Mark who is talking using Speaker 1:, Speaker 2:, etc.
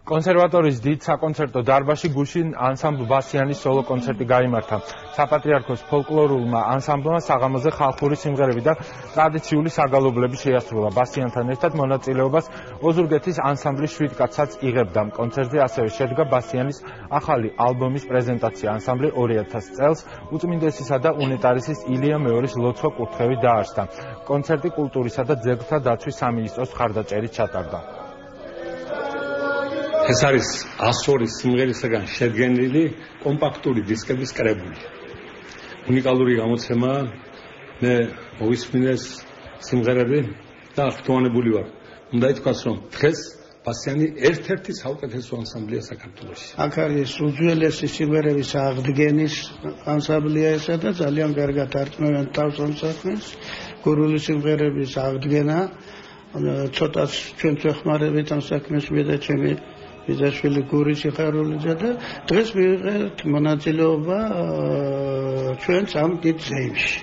Speaker 1: კონსერვატორის დიდ საკონცერტო დარბაზში გუშინ ანსამბლ ბასიანის სოლო კონცერტი გაიმართა. საპატრიარქოს ფოლკლორულმა ანსამბლმა საღამოზე ხალხური სიმღერები და ტრადიციული საგალობლები შეასრულა. ბასიანთან ერთად მონაწილეობას ოზურგეთის ანსამბლის 7 კაცსაც იღებდა. კონცერტზე ასევე შედგა ბასიანის ახალი ალბომის პრეზენტაცია. ანსამბლი 2000 წელს უწმინდესისა და უნეტარისის ილია მეორის ლოცვა კურთხევით დაარსდა. კონცერტი კულტურისა და ძეგლთა დაცვის სამინისტროს მხარდაჭერით ჩატარდა.
Speaker 2: ეს არის 102 სიმღერისაგან შედგენილი კომპაქტური დისკების კრებული. უნიკალური გამოცემაა. მე მოვისმინეს სიმღერები და ხტუანებული ვარ. უნდა ითქვას, რომ დღეს ბასიანი ერთ-ერთი საუკეთესო ანსამბლია საქართველოში.
Speaker 3: აქ არის უძველესი სიმღერების აღდგენის ანსამბლია ესა და ძალიან კარგად არტყმევენ თავს ამ საქმეს. გურული სიმღერების აღდგენა ცოტა ჩვენც ვეხმარებით ამ საქმეს მე და ჩემი ბიძაშვილი გურის სიხარულიძე და დღეს მივიღეთ მონაწილეობა ჩვენც ამ დიდ ზეიმში.